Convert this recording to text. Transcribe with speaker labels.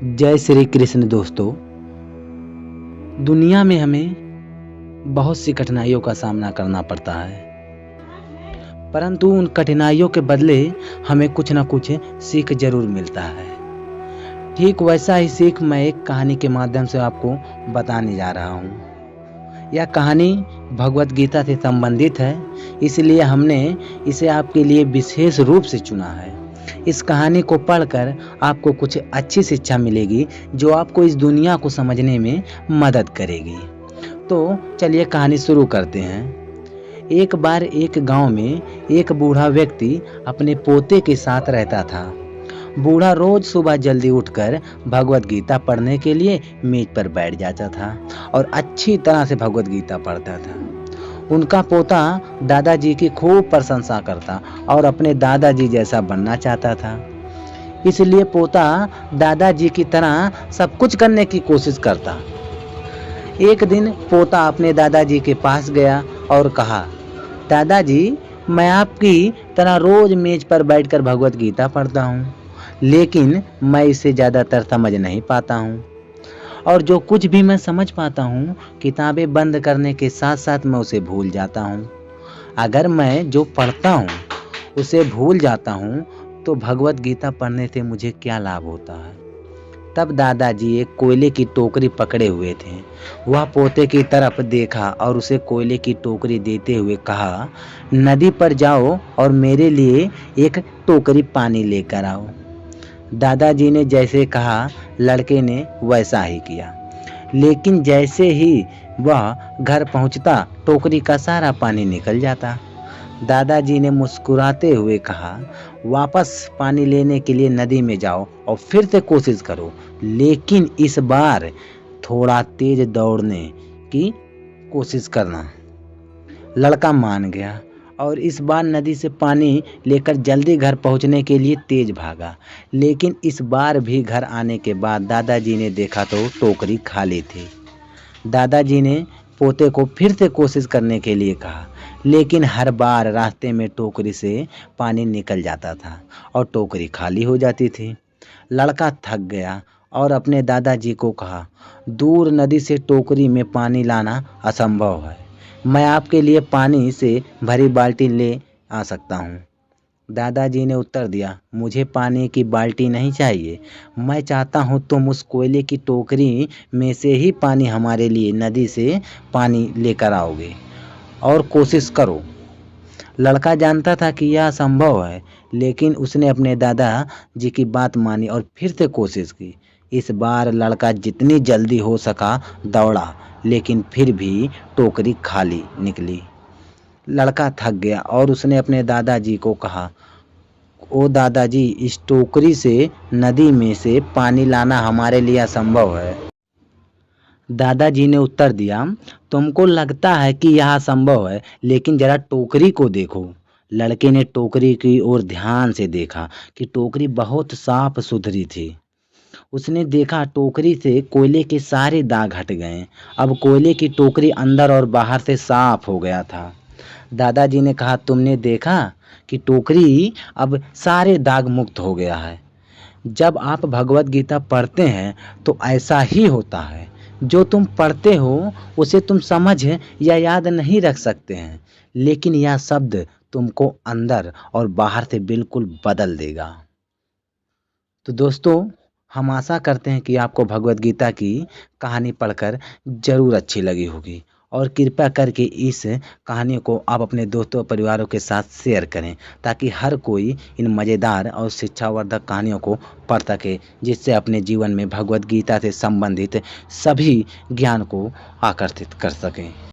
Speaker 1: जय श्री कृष्ण दोस्तों। दुनिया में हमें बहुत सी कठिनाइयों का सामना करना पड़ता है, परंतु उन कठिनाइयों के बदले हमें कुछ न कुछ सीख जरूर मिलता है। ठीक वैसा ही सीख मैं एक कहानी के माध्यम से आपको बताने जा रहा हूँ। यह कहानी भगवत गीता से संबंधित है, इसलिए हमने इसे आपके लिए विशेष रूप से चुना है। इस कहानी को पढ़कर आपको कुछ अच्छी शिक्षा मिलेगी जो आपको इस दुनिया को समझने में मदद करेगी। तो चलिए कहानी शुरू करते हैं। एक बार एक गांव में एक बूढ़ा व्यक्ति अपने पोते के साथ रहता था। बूढ़ा रोज सुबह जल्दी उठकर भगवत गीता पढ़ने के लिए मेज पर बैठ जाता था और अच्छी तरह से भगवत गीता पढ़ता था। उनका पोता दादाजी की खूब प्रशंसा करता और अपने दादाजी जैसा बनना चाहता था। इसलिए पोता दादाजी की तरह सब कुछ करने की कोशिश करता। एक दिन पोता अपने दादाजी के पास गया और कहा, दादाजी, मैं आपकी तरह रोज मेज पर बैठकर भगवत गीता पढ़ता हूँ, लेकिन मैं इसे ज़्यादातर समझ नहीं पाता हूँ और जो कुछ भी मैं समझ पाता हूँ किताबें बंद करने के साथ साथ मैं उसे भूल जाता हूँ। अगर मैं जो पढ़ता हूँ उसे भूल जाता हूँ तो भगवत गीता पढ़ने से मुझे क्या लाभ होता है। तब दादाजी एक कोयले की टोकरी पकड़े हुए थे। वह पोते की तरफ देखा और उसे कोयले की टोकरी देते हुए कहा, नदी पर जाओ और मेरे लिए एक टोकरी पानी लेकर आओ। दादाजी ने जैसे कहा लड़के ने वैसा ही किया, लेकिन जैसे ही वह घर पहुंचता टोकरी का सारा पानी निकल जाता। दादाजी ने मुस्कुराते हुए कहा, वापस पानी लेने के लिए नदी में जाओ और फिर से कोशिश करो, लेकिन इस बार थोड़ा तेज दौड़ने की कोशिश करना। लड़का मान गया और इस बार नदी से पानी लेकर जल्दी घर पहुंचने के लिए तेज भागा, लेकिन इस बार भी घर आने के बाद दादाजी ने देखा तो टोकरी खाली थी। दादाजी ने पोते को फिर से कोशिश करने के लिए कहा, लेकिन हर बार रास्ते में टोकरी से पानी निकल जाता था और टोकरी खाली हो जाती थी। लड़का थक गया और अपने दादाजी को कहा, दूर नदी से टोकरी में पानी लाना असंभव है, मैं आपके लिए पानी से भरी बाल्टी ले आ सकता हूँ। दादाजी ने उत्तर दिया, मुझे पानी की बाल्टी नहीं चाहिए, मैं चाहता हूँ तुम उस कोयले की टोकरी में से ही पानी हमारे लिए नदी से पानी लेकर आओगे और कोशिश करो। लड़का जानता था कि यह असंभव है, लेकिन उसने अपने दादाजी की बात मानी और फिर से कोशिश की। इस बार लड़का जितनी जल्दी हो सका दौड़ा, लेकिन फिर भी टोकरी खाली निकली। लड़का थक गया और उसने अपने दादाजी को कहा, ओ दादाजी, इस टोकरी से नदी में से पानी लाना हमारे लिए असंभव है। दादाजी ने उत्तर दिया, तुमको लगता है कि यह असंभव है, लेकिन जरा टोकरी को देखो। लड़के ने टोकरी की ओर ध्यान से देखा कि टोकरी बहुत साफ सुथरी थी। उसने देखा टोकरी से कोयले के सारे दाग हट गए। अब कोयले की टोकरी अंदर और बाहर से साफ हो गया था। दादाजी ने कहा, तुमने देखा कि टोकरी अब सारे दाग मुक्त हो गया है। जब आप भगवत गीता पढ़ते हैं तो ऐसा ही होता है। जो तुम पढ़ते हो उसे तुम समझ या याद नहीं रख सकते हैं, लेकिन यह शब्द तुमको अंदर और बाहर से बिल्कुल बदल देगा। तो दोस्तों, हम आशा करते हैं कि आपको भगवत गीता की कहानी पढ़कर ज़रूर अच्छी लगी होगी और कृपया करके इस कहानी को आप अपने दोस्तों परिवारों के साथ शेयर करें, ताकि हर कोई इन मज़ेदार और शिक्षावर्धक कहानियों को पढ़ सके, जिससे अपने जीवन में भगवत गीता से संबंधित सभी ज्ञान को आकर्षित कर सकें।